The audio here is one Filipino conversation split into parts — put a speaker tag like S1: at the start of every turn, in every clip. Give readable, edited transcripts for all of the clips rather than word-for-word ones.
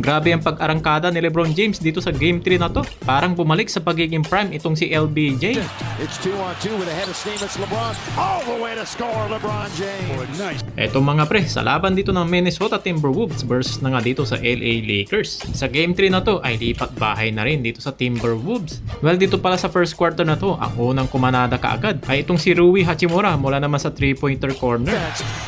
S1: Grabe ang pag-arangkada ni LeBron James dito sa Game 3 na to. Parang bumalik sa pagiging prime itong si LBJ.
S2: It's 2-on-2 with a head of steam. It's LeBron all the way to score. LeBron James. Nice.
S1: Eto mga pre, sa laban dito ng Minnesota Timberwolves versus na nga dito sa LA Lakers. Sa Game 3 na to ay lipat bahay na rin dito sa Timberwolves. Well, dito pala sa first quarter na to, ang unang kumanada kaagad ay itong si Rui Hachimura mula naman sa 3-pointer corner.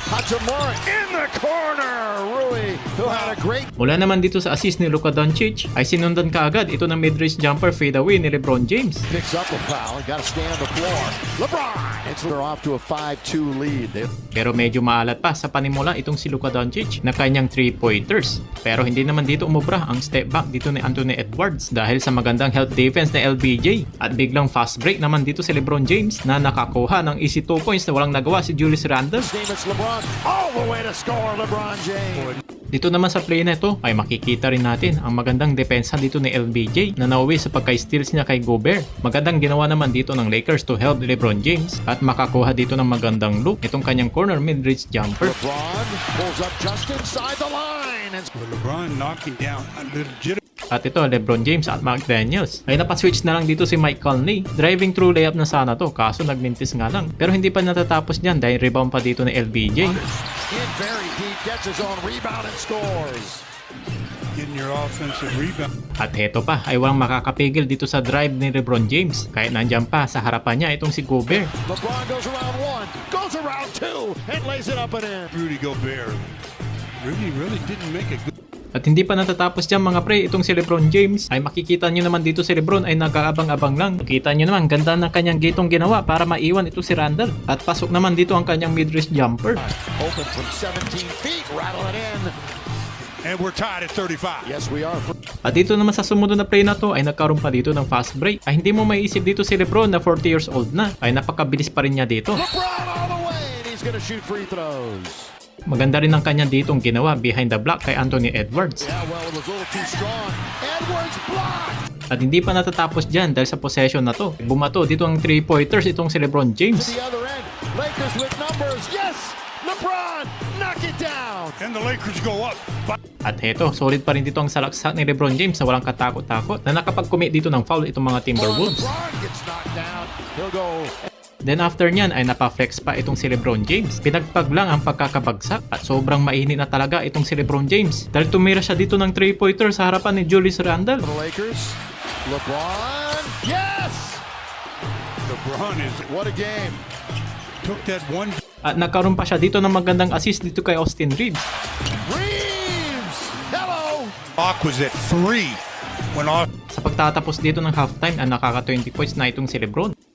S2: Hachimura in the corner. Rui, who had a great.
S1: Mula naman dito sa assist ni Luka Doncic ay sinundan kaagad ito ng mid-range jumper fadeaway ni LeBron James.
S2: Picks up a foul and got to stay on the floor. LeBron. They're off to a 5-2 lead.
S1: Pero medyo maalat pa sa panimula itong si Luka Doncic na kanyang 3-pointers. Pero hindi naman dito umubra ang step back dito ni Anthony Edwards dahil sa magandang help defense na LBJ. At biglang fast break naman dito si LeBron James na nakakuha ng easy 2 points na walang nagawa si Julius Randle.
S2: It's LeBron all the way to score. LeBron James.
S1: Dito naman sa play na ito ay makikita rin natin ang magandang depensa dito ni LBJ na nauwi sa pagka-steals niya kay Gobert. Magandang ginawa naman dito ng Lakers to help LeBron James at makakuha dito ng magandang look itong kanyang corner mid-range jumper.
S2: LeBron pulls up just inside the line. And
S3: LeBron knocking down a legit.
S1: At ito, LeBron James at McDaniels. Ay napaswitch na lang dito si Mike Conley. Driving through layup na sana to, kaso nagmintis nga lang. Pero hindi pa natatapos dyan dahil rebound pa dito ni LBJ.
S2: in very deep, gets his own rebound and scores.
S3: Getting your offensive rebound.
S1: At heto pa ay walang makakapigil dito sa drive ni LeBron James. Kahit nandyan pa sa harapan niya itong si Gobert.
S2: LeBron goes around one, goes around two, and lays it up and in.
S3: Rudy Gobert really didn't make a good.
S1: At hindi pa natatapos dyan mga pre, itong si LeBron James ay makikita nyo naman dito si LeBron ay nag-aabang-abang lang. Makita nyo naman, ganda ng kanyang gitong ginawa para maiwan ito si Randle. At pasok naman dito ang kanyang mid-range jumper.
S2: Open from 17 feet, rattle it in.
S3: And we're tied at 35.
S2: Yes, we are.
S1: At dito naman sa sumunod na play na to ay nagkaroon pa dito ng fast break. Ay hindi mo maiisip dito si LeBron na 40 years old na. Ay napakabilis pa rin niya dito.
S2: LeBron all the way, and he's gonna shoot free throws.
S1: Maganda rin ang kanyang ditong ginawa behind the block kay Anthony Edwards.
S2: Yeah, well, it was a little too strong. Edwards blocked.
S1: At hindi pa natatapos dyan dahil sa possession na to. Bumato dito ang 3-pointers itong si LeBron
S2: To
S1: James.
S2: the other end, Lakers with numbers. Yes, LeBron, knock it down.
S3: And the Lakers go up.
S1: At heto, solid pa rin dito ang salaksak ni LeBron James na walang katakot-takot na nakapag-commit dito ng foul itong mga Timberwolves.
S2: LeBron gets knocked down. He'll go.
S1: Then after nyan ay napaflex pa itong si LeBron James. Pinagpag lang ang pagkakabagsak at sobrang mainit na talaga itong si LeBron James. Dahil tumira siya dito ng 3-pointer sa harapan ni Julius Randle.
S2: The Lakers. LeBron. Yes.
S3: LeBron is
S2: What a game.
S3: took that one.
S1: At nagkaroon pa siya dito ng magandang assist dito kay Austin Reeves.
S2: Reeves. Hello.
S3: Clock was at 3 when off.
S1: Sa pagtatapos dito ng halftime ay nakaka 20 points na itong si LeBron.